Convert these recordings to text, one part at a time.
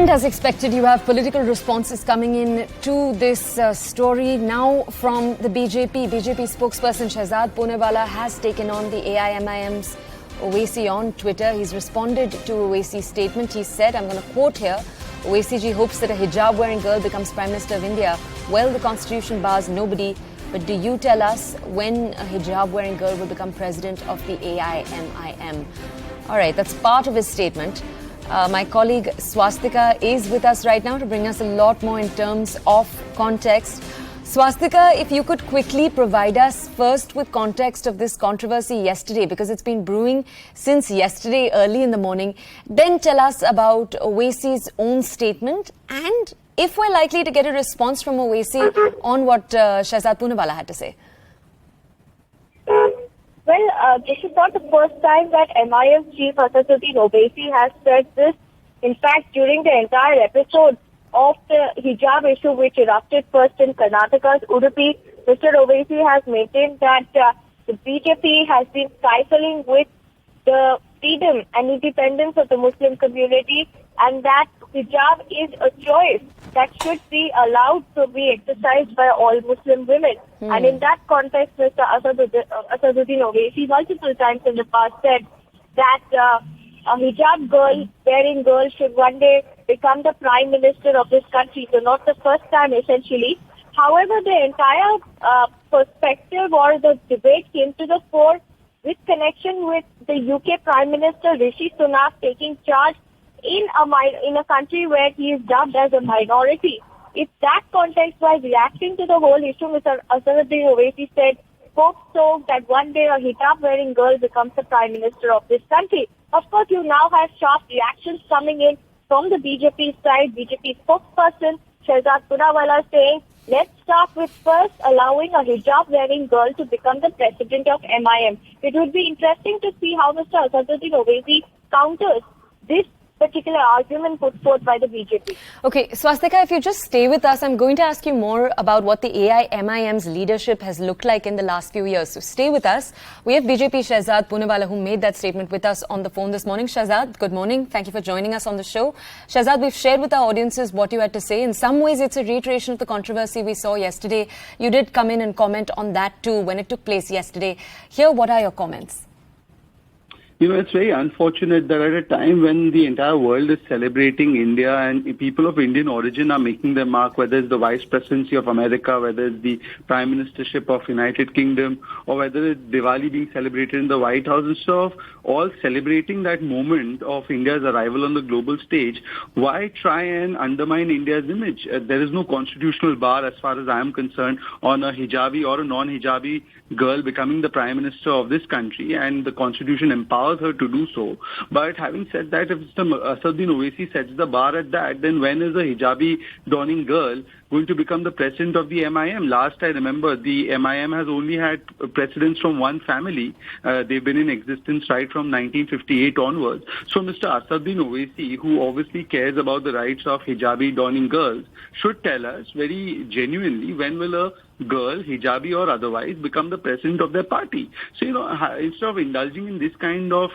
And as expected, you have political responses coming in to this story. Now from the BJP spokesperson Shehzad Poonawalla has taken on the AIMIM's Owaisi on Twitter. He's responded to Owaisi's statement. He said, I'm going to quote here, Owaisi ji hopes that a hijab-wearing girl becomes Prime Minister of India. Well, the constitution bars nobody, but do you tell us when a hijab-wearing girl will become president of the AIMIM? All right, that's part of his statement. My colleague Swastika is with us right now to bring us a lot more in terms of context. Swastika, if you could quickly provide us first with context of this controversy yesterday, because it's been brewing since yesterday early in the morning. Then tell us about Owaisi's own statement and if we're likely to get a response from Owaisi on what Shehzad Poonawalla had to say. Well, this is not the first time that MIM Chief Asaduddin Owaisi has said this. In fact, during the entire episode of the hijab issue which erupted first in Karnataka's Udupi, Mr. Owaisi has maintained that the BJP has been stifling with the freedom and independence of the Muslim community and that hijab is a choice that should be allowed to be exercised by all Muslim women. And in that context, Mr. Asaduddin Owaisi multiple times in the past said that a hijab-wearing girl should one day become the Prime Minister of this country. So not the first time, essentially. However, the entire perspective or the debate came to the fore with connection with the UK Prime Minister Rishi Sunak taking charge in a country where he is dubbed as a minority. It's that context why reacting to the whole issue, Mr. Asaduddin Owaisi said, hope so that one day a hijab-wearing girl becomes the Prime Minister of this country. Of course, you now have sharp reactions coming in from the BJP side. BJP spokesperson Shehzad Poonawalla saying, let's start with first allowing a hijab-wearing girl to become the president of MIM. It would be interesting to see how Mr. Asaduddin Owaisi counters this particular argument put forth by the BJP. Okay, Swastika, if you just stay with us, I'm going to ask you more about what the AIMIM's leadership has looked like in the last few years. So stay with us. We have BJP Shehzad Poonawalla who made that statement with us on the phone this morning. Shehzad, good morning. Thank you for joining us on the show. Shehzad, we've shared with our audiences what you had to say. In some ways, it's a reiteration of the controversy we saw yesterday. You did come in and comment on that too when it took place yesterday. Here, what are your comments? You know, it's very unfortunate that at a time when the entire world is celebrating India and people of Indian origin are making their mark, whether it's the Vice Presidency of America, whether it's the Prime Ministership of United Kingdom, or whether it's Diwali being celebrated in the White House and stuff, all celebrating that moment of India's arrival on the global stage, why try and undermine India's image? There is no constitutional bar, as far as I am concerned, on a hijabi or a non-hijabi girl becoming the Prime Minister of this country, and the Constitution empowers her to do so. But having said that, if Mr. Asaduddin Owaisi sets the bar at that, then when is a hijabi donning girl going to become the president of the MIM? Last I remember, the MIM has only had presidents from one family. They've been in existence right from 1958 onwards. So Mr. Asaduddin Owaisi, who obviously cares about the rights of hijabi donning girls, should tell us very genuinely when will a girl, hijabi or otherwise, become the president of their party. So, you know, instead of indulging in this kind of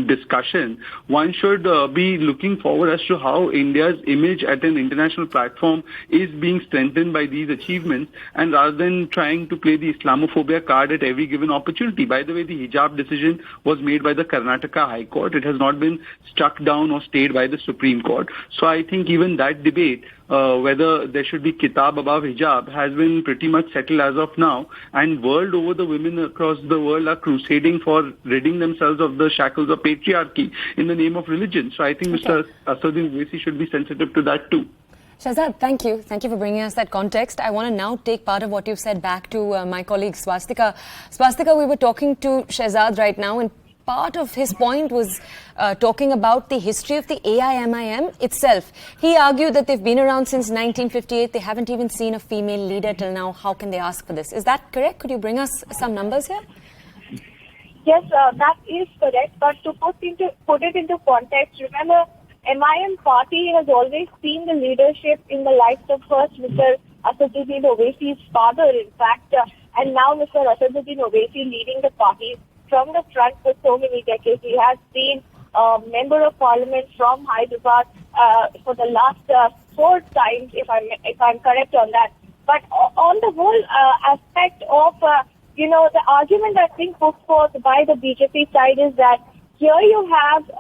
discussion, one should be looking forward as to how India's image at an international platform is being strengthened by these achievements, and rather than trying to play the Islamophobia card at every given opportunity. By the way, the hijab decision was made by the Karnataka High Court. It has not been struck down or stayed by the Supreme Court. So I think even that debate, whether there should be kitab above hijab, has been pretty much settled as of now, and world over the women across the world are crusading for ridding themselves of the shackles of patriarchy in the name of religion. So I think Mr. Asaduddin Owaisi should be sensitive to that too. Shehzad, thank you. Thank you for bringing us that context. I want to now take part of what you've said back to my colleague Swastika. Swastika, we were talking to Shehzad right now, and part of his point was talking about the history of the AIMIM itself. He argued that they've been around since 1958. They haven't even seen a female leader till now. How can they ask for this? Is that correct? Could you bring us some numbers here? Yes, that is correct. But to put it into context, remember, MIM party has always seen the leadership in the likes of first Mr. Asaduddin Owaisi's father, in fact, and now Mr. Asaduddin Owaisi leading the party from the front for so many decades. He has been member of parliament from Hyderabad for the last 4 times, if I'm correct on that. But on the whole aspect of, the argument that's being put forth by the BJP side is that here you have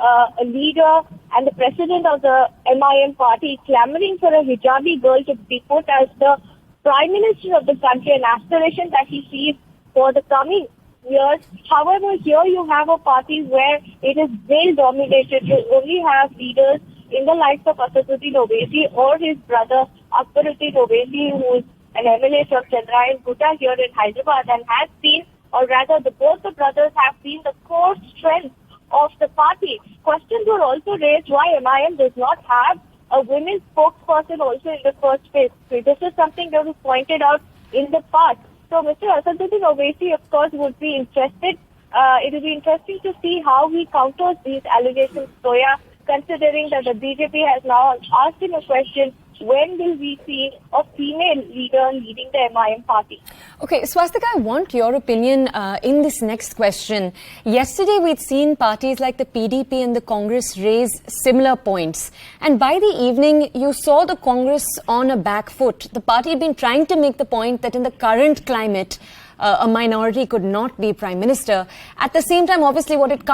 a leader and the president of the MIM party clamoring for a hijabi girl to be put as the prime minister of the country, an aspiration that he sees for the coming years. However, here you have a party where it is male-dominated. You only have leaders in the likes of Asaduddin Owaisi or his brother Akbaruddin Owaisi, who is an MLA from Chandrayan Gutta here in Hyderabad and has been, or rather both the brothers have been the core strength of the party. Questions were also raised why MIM does not have a women's spokesperson also in the first place. So this is something that was pointed out in the past. So Mr. Asaduddin Owaisi, of course, would be interested. It will be interesting to see how he counters these allegations, Soya, considering that the BJP has now asked him a question, when will we see a female leader leading the MIM party? Okay, Swastika, I want your opinion in this next question. Yesterday, we'd seen parties like the PDP and the Congress raise similar points. And by the evening, you saw the Congress on a back foot. The party had been trying to make the point that in the current climate, a minority could not be prime minister. At the same time, obviously, what it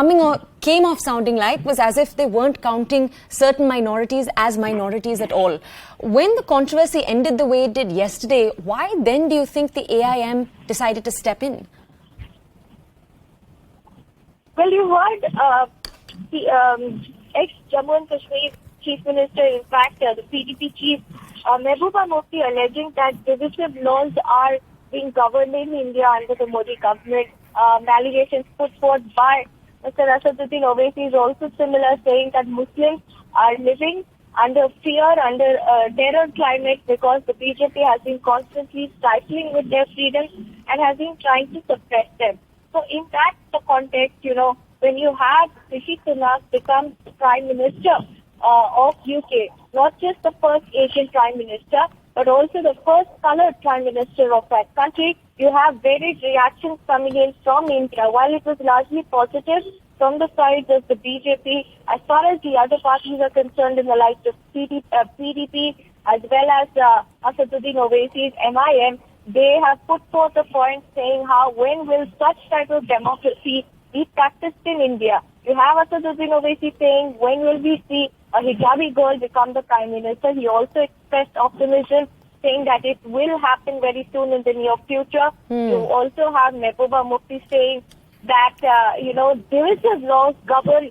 came off sounding like was as if they weren't counting certain minorities as minorities at all. When the controversy ended the way it did yesterday, why then do you think the AIM decided to step in? Well, you heard the ex-Jammu and Kashmir Chief Minister, in fact, the PDP Chief, Mehbooba Mufti, alleging that divisive laws are being governed in India under the Modi government. Allegations put forth by Mr. Asaduddin Owaisi is also similar, saying that Muslims are living under fear, under a terror climate because the BJP has been constantly stifling with their freedoms and has been trying to suppress them. So in that context, when you have Rishi Sunak become Prime Minister of UK, not just the first Asian Prime Minister, but also the first coloured Prime Minister of that country, you have varied reactions coming in from India. While it was largely positive from the sides of the BJP, as far as the other parties are concerned in the likes of PDP as well as Asaduddin Owaisi's MIM, they have put forth a point saying how when will such type of democracy be practiced in India? You have Asaduddin Owaisi saying when will we see a hijabi girl become the Prime Minister? He also expressed optimism, saying that it will happen very soon in the near future. You also have Mehbooba Mufti saying that, divisive laws govern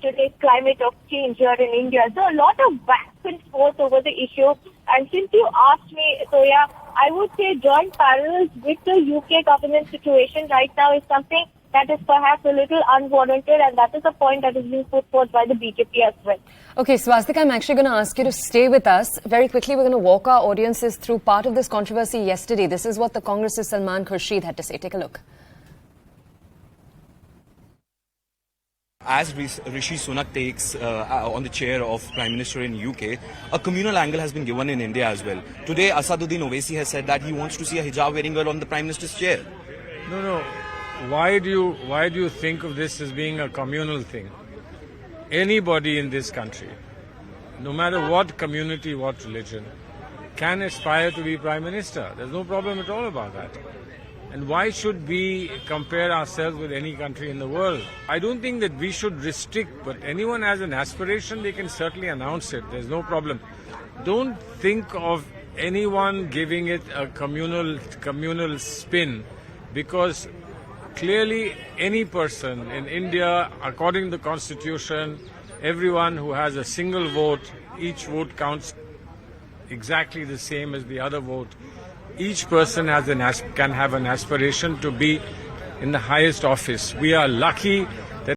today's climate of change here in India. So a lot of back and forth over the issue. And since you asked me, Soya, I would say joint parallels with the UK government situation right now is something that is perhaps a little unwarranted, and that is a point that is being put forth by the BJP as well. Okay, Swastika, I'm actually going to ask you to stay with us. Very quickly, we're going to walk our audiences through part of this controversy yesterday. This is what the Congress's Salman Khurshid had to say. Take a look. As Rishi Sunak takes on the chair of Prime Minister in UK, a communal angle has been given in India as well. Today, Asaduddin Owaisi has said that he wants to see a hijab-wearing girl on the Prime Minister's chair. No. Why do you think of this as being a communal thing? Anybody in this country, no matter what community, what religion, can aspire to be Prime Minister. There's no problem at all about that. And why should we compare ourselves with any country in the world? I don't think that we should restrict, but anyone has an aspiration, they can certainly announce it. There's no problem. Don't think of anyone giving it a communal spin, because clearly any person in India, according to the Constitution, everyone who has a single vote, each vote counts exactly the same as the other vote. Each person can have an aspiration to be in the highest office. We are lucky